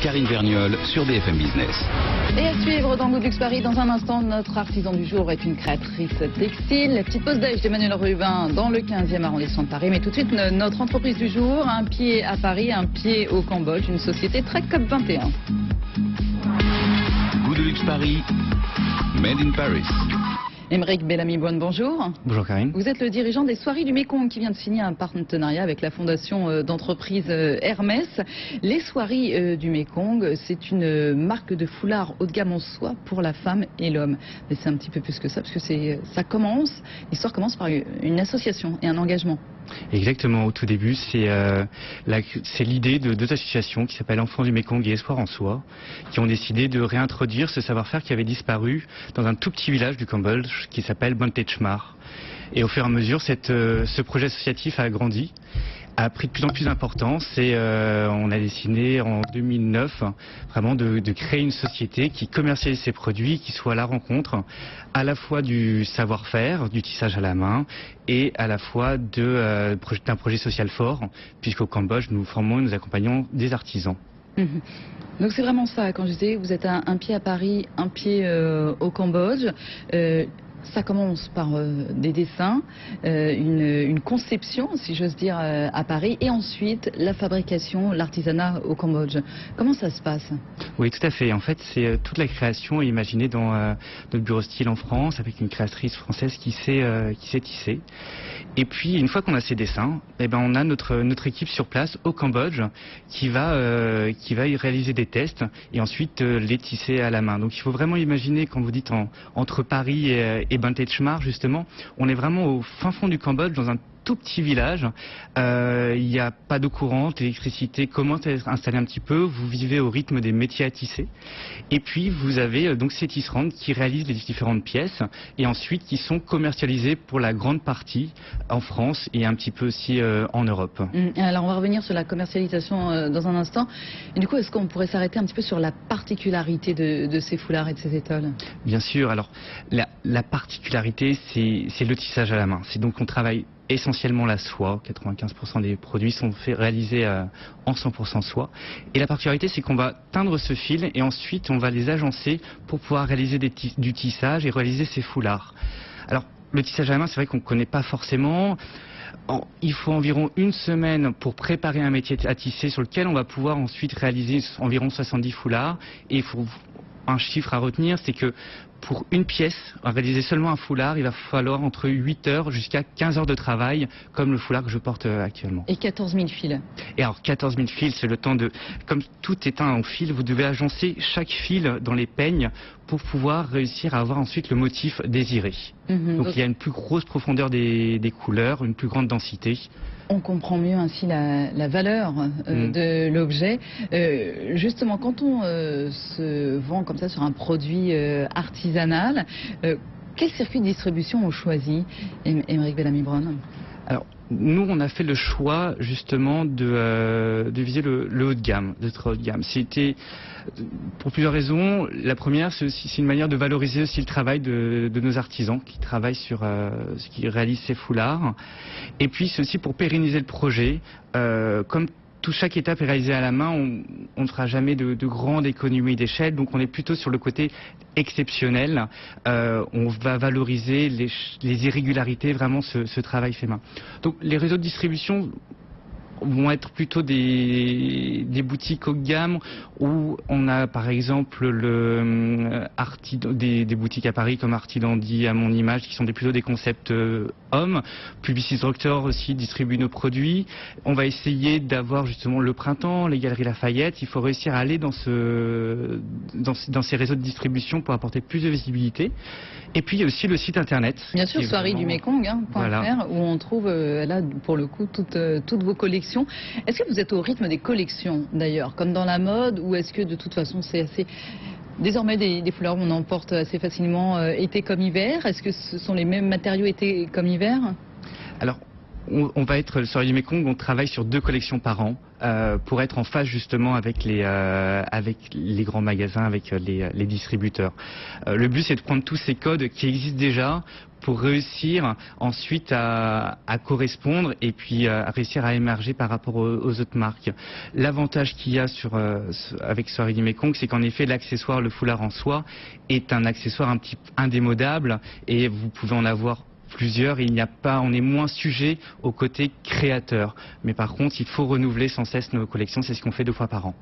Karine Vergnol sur BFM Business. Et à suivre dans Good Luxe Paris, dans un instant, notre artisan du jour est une créatrice textile. La petite pause déj d'Emmanuel Rubin dans le 15e arrondissement de Paris. Mais tout de suite, notre entreprise du jour, un pied à Paris, un pied au Cambodge, une société très COP21. Good Luxe Paris, Made in Paris. Aymeric Bellamy-Bonne, bonjour. Bonjour Karine. Vous êtes le dirigeant des Soirées du Mékong qui vient de signer un partenariat avec la fondation d'entreprise Hermès. Les Soirées du Mékong, c'est une marque de foulard haut de gamme en soie pour la femme et l'homme. Mais c'est un petit peu plus que ça, parce que l'histoire commence par une association et un engagement. Exactement, au tout début, c'est l'idée de deux associations qui s'appellent Enfants du Mékong et Espoir en Soie, qui ont décidé de réintroduire ce savoir-faire qui avait disparu dans un tout petit village du Cambodge qui s'appelle Bontetchmar. Et au fur et à mesure, ce projet associatif a grandi, a pris de plus en plus d'importance et on a décidé en 2009 vraiment de créer une société qui commercialise ses produits, qui soit à la rencontre à la fois du savoir-faire, du tissage à la main et à la fois d'un projet social fort, puisqu'au Cambodge nous formons et nous accompagnons des artisans. Donc c'est vraiment ça, quand je disais vous êtes un pied à Paris, un pied au Cambodge. Ça commence par des dessins, une conception, si j'ose dire, à Paris, et ensuite la fabrication, l'artisanat au Cambodge. Comment ça se passe? Oui, tout à fait. En fait, c'est toute la création est imaginée dans notre bureau style en France, avec une créatrice française qui s'est tissée. Et puis, une fois qu'on a ces dessins, eh ben, on a notre équipe sur place au Cambodge qui va y réaliser des tests et ensuite les tisser à la main. Donc, il faut vraiment imaginer, quand vous dites entre Paris et Bontetchmar, justement, on est vraiment au fin fond du Cambodge, dans un tout petit village. Il n'y a pas d'eau courante, l'électricité commence à être installée un petit peu. Vous vivez au rythme des métiers à tisser. Et puis vous avez donc ces tisserandes qui réalisent les différentes pièces et ensuite qui sont commercialisées pour la grande partie en France et un petit peu aussi en Europe. Alors on va revenir sur la commercialisation dans un instant. Et du coup, est-ce qu'on pourrait s'arrêter un petit peu sur la particularité de ces foulards et de ces étoiles? Bien sûr. Alors la particularité, c'est le tissage à la main. C'est donc on travaille essentiellement la soie, 95% des produits sont réalisés en 100% soie. Et la particularité, c'est qu'on va teindre ce fil et ensuite on va les agencer pour pouvoir réaliser du tissage et réaliser ces foulards. Alors, le tissage à la main, c'est vrai qu'on ne connaît pas forcément. Il faut environ une semaine pour préparer un métier à tisser sur lequel on va pouvoir ensuite réaliser environ 70 foulards. Et il faut un chiffre à retenir, c'est que pour une pièce, à réaliser seulement un foulard, il va falloir entre 8 heures jusqu'à 15 heures de travail, comme le foulard que je porte actuellement. Et 14 000 fils. Et alors 14 000 fils, c'est le temps de... Comme tout est teint en fil, vous devez agencer chaque fil dans les peignes pour pouvoir réussir à avoir ensuite le motif désiré. Donc il y a une plus grosse profondeur des couleurs, une plus grande densité. On comprend mieux ainsi la valeur de l'objet. Justement, quand on se vend comme ça sur un produit artisanal, quel circuit de distribution on choisit, Aymeric Bellamy-Bonne? Alors, nous, on a fait le choix justement de viser le haut de gamme, d'être haut de gamme. C'était pour plusieurs raisons. La première, c'est une manière de valoriser aussi le travail de nos artisans qui travaillent qui réalisent ces foulards. Et puis, c'est aussi pour pérenniser le projet. Comme chaque étape est réalisée à la main, on ne fera jamais de grande économie d'échelle, donc on est plutôt sur le côté exceptionnel. On va valoriser les irrégularités, vraiment ce travail fait main. Donc les réseaux de distribution vont être plutôt des boutiques haut de gamme où on a par exemple des boutiques à Paris comme Artidandy, à mon image, qui sont plutôt des concepts hommes. Publicis Doctor aussi distribue nos produits. On va essayer d'avoir justement le printemps, les galeries Lafayette. Il faut réussir à aller dans ces réseaux de distribution pour apporter plus de visibilité. Et puis il y a aussi le site internet. Bien sûr, soirée-du-mékong.fr, voilà, où on trouve là pour le coup toutes vos collections. Est-ce que vous êtes au rythme des collections d'ailleurs, comme dans la mode, ou est-ce que de toute façon c'est assez... Désormais des foulards on en porte assez facilement été comme hiver. Est-ce que ce sont les mêmes matériaux été comme hiver? Alors, on va être sur du Mékong, on travaille sur 2 collections par an pour être en phase justement avec les grands magasins, avec les distributeurs. Le but, c'est de prendre tous ces codes qui existent déjà pour réussir ensuite à correspondre et puis à réussir à émerger par rapport aux autres marques. L'avantage qu'il y a avec Soirée du Mékong, c'est qu'en effet l'accessoire, le foulard en soi, est un accessoire un petit indémodable et vous pouvez en avoir plusieurs, et on est moins sujet au côté créateur. Mais par contre, il faut renouveler sans cesse nos collections, c'est ce qu'on fait 2 fois par an.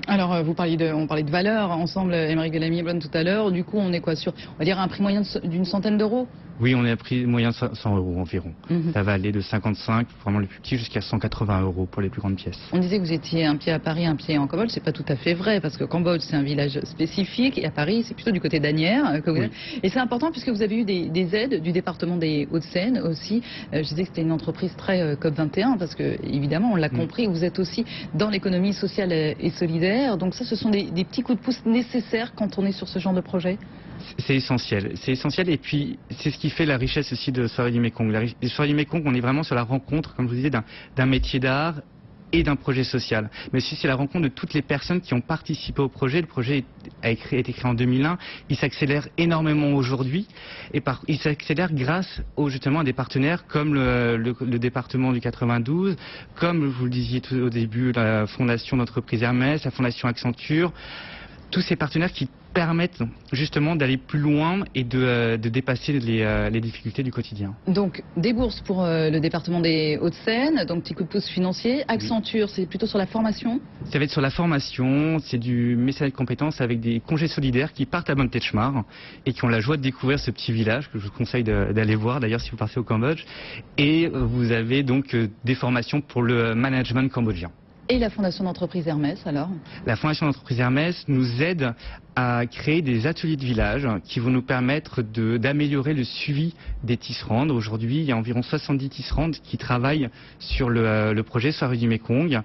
Alors, on parlait de valeur ensemble, Aymeric Bellamy-Bonne, tout à l'heure. Du coup, on est quoi sur, on va dire, un prix moyen d'une centaine d'euros? Oui, on est à prix moyen de 100 euros environ. Ça va aller de 55, vraiment le plus petit, jusqu'à 180 euros pour les plus grandes pièces. On disait que vous étiez un pied à Paris, un pied en Cambodge. C'est pas tout à fait vrai, parce que Cambodge, c'est un village spécifique, et à Paris, c'est plutôt du côté d'Asnières que vous êtes. Et c'est important puisque vous avez eu des aides du département des Hauts-de-Seine aussi. Je disais que c'était une entreprise très COP21, parce que, évidemment, on l'a compris, vous êtes aussi dans l'économie sociale et solidaire. Donc ça, ce sont des petits coups de pouce nécessaires quand on est sur ce genre de projet. C'est essentiel, et puis c'est ce qui fait la richesse aussi de Soirée du Mékong. Les Soirées du Mékong, on est vraiment sur la rencontre, comme je vous disais, d'un métier d'art et d'un projet social. Mais aussi c'est la rencontre de toutes les personnes qui ont participé au projet. Le projet a été créé en 2001, il s'accélère énormément aujourd'hui, et il s'accélère grâce justement à des partenaires comme le département du 92, comme vous le disiez tout au début, la fondation d'entreprise Hermès, la fondation Accenture, tous ces partenaires qui permettent justement d'aller plus loin et de dépasser les difficultés du quotidien. Donc des bourses pour le département des Hauts-de-Seine, donc petit coup de pouce financier. Accenture, oui. C'est plutôt sur la formation? Ça va être sur la formation, c'est du mécénat de compétences avec des congés solidaires qui partent à Ban Techmar et qui ont la joie de découvrir ce petit village que je vous conseille d'aller voir d'ailleurs si vous partez au Cambodge. Et vous avez donc des formations pour le management cambodgien. Et la Fondation d'entreprise Hermès, alors? La Fondation d'entreprise Hermès nous aide à créer des ateliers de village qui vont nous permettre d'améliorer le suivi des tisserandes. Aujourd'hui, il y a environ 70 tisserandes qui travaillent sur le projet Soirée du Mékong.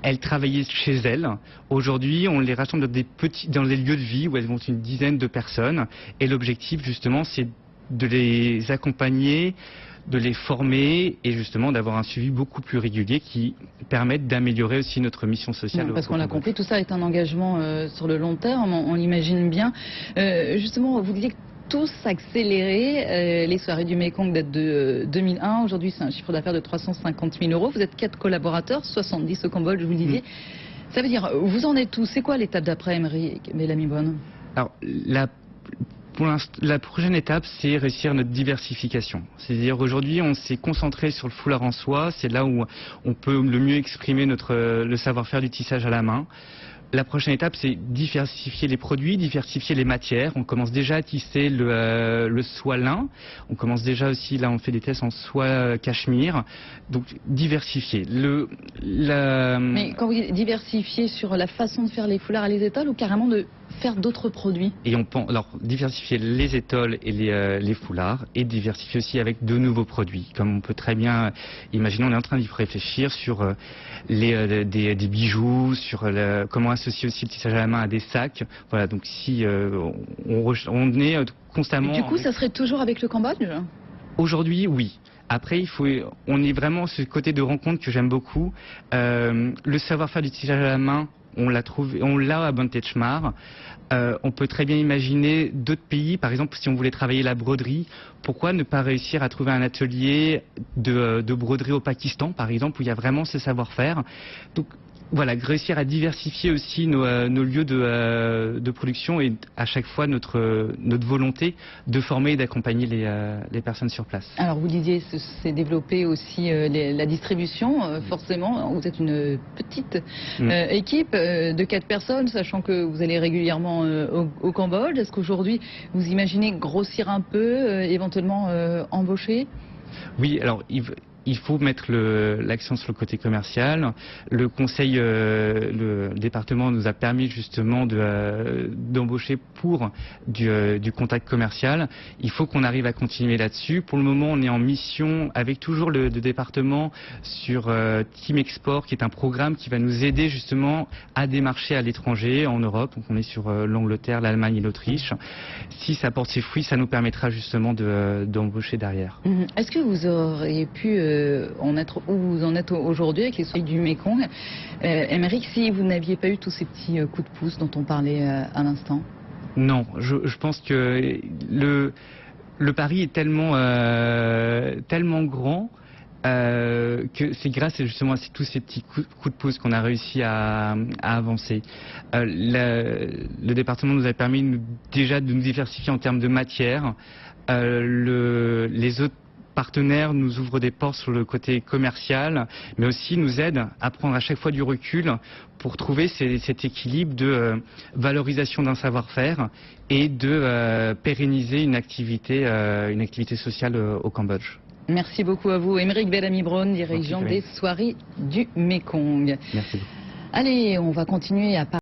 Elles travaillaient chez elles. Aujourd'hui, on les rassemble dans des lieux de vie où elles vont être une dizaine de personnes. Et l'objectif, justement, c'est de les accompagner, de les former et justement d'avoir un suivi beaucoup plus régulier qui permette d'améliorer aussi notre mission sociale. Non, parce qu'on l'a compris, tout ça est un engagement sur le long terme, on l'imagine bien. Justement, vous disiez que tout s'accélérait, les Soirées du Mékong datent de 2001, aujourd'hui c'est un chiffre d'affaires de 350 000 euros, vous êtes 4 collaborateurs, 70 au Cambodge, vous le disiez. Ça veut dire, vous en êtes tous, c'est quoi l'étape d'après, Aymeric Bellamy-Bonne? Alors, la prochaine étape, c'est réussir notre diversification. C'est-à-dire aujourd'hui, on s'est concentré sur le foulard en soie. C'est là où on peut le mieux exprimer le savoir-faire du tissage à la main. La prochaine étape, c'est diversifier les produits, diversifier les matières. On commence déjà à tisser le soie lin. On commence déjà aussi, là, on fait des tests en soie cachemire. Donc, diversifier. Mais quand vous dites diversifier sur la façon de faire les foulards et les étoiles, ou carrément de faire d'autres produits? Et alors, diversifier les étoiles et les foulards, et diversifier aussi avec de nouveaux produits. Comme on peut très bien imaginer, on est en train d'y réfléchir sur des bijoux, sur comment associer aussi le tissage à la main à des sacs. Voilà, donc si on est constamment... Et du coup, ça serait toujours avec le Cambodge? Aujourd'hui, oui. Après, on est vraiment ce côté de rencontre que j'aime beaucoup. Le savoir-faire du tissage à la main, on l'a à Ban Techmar. On peut très bien imaginer d'autres pays, par exemple si on voulait travailler la broderie, pourquoi ne pas réussir à trouver un atelier de broderie au Pakistan, par exemple, où il y a vraiment ce savoir-faire. Donc voilà, réussir à diversifier aussi nos lieux de production et à chaque fois notre volonté de former et d'accompagner les personnes sur place. Alors vous disiez, c'est développer aussi la distribution, forcément. Vous êtes une petite équipe de 4 personnes, sachant que vous allez régulièrement au Cambodge. Est-ce qu'aujourd'hui vous imaginez grossir un peu, éventuellement embaucher? Oui, alors il faut mettre l'accent sur le côté commercial. Le conseil, le département nous a permis justement d'embaucher pour du contact commercial. Il faut qu'on arrive à continuer là-dessus. Pour le moment, on est en mission avec toujours le département sur Team Export, qui est un programme qui va nous aider justement à démarcher à l'étranger, en Europe. Donc on est sur l'Angleterre, l'Allemagne et l'Autriche. Si ça porte ses fruits, ça nous permettra justement d'embaucher derrière. Est-ce que vous auriez pu en être où vous en êtes aujourd'hui avec les Soirées du Mékong, Aymeric, si vous n'aviez pas eu tous ces petits coups de pouce dont on parlait à l'instant? Non, je pense que le pari est tellement grand que c'est grâce justement à tous ces petits coups de pouce qu'on a réussi à avancer. Le département nous a permis déjà de nous diversifier en termes de matière. Les autres partenaires nous ouvrent des portes sur le côté commercial, mais aussi nous aident à prendre à chaque fois du recul pour trouver cet équilibre de valorisation d'un savoir-faire et de pérenniser une activité sociale au Cambodge. Merci beaucoup à vous, Émeric Bellamy-Braun, dirigeant des Soiries du Mékong. Merci beaucoup. Allez, on va continuer à parler.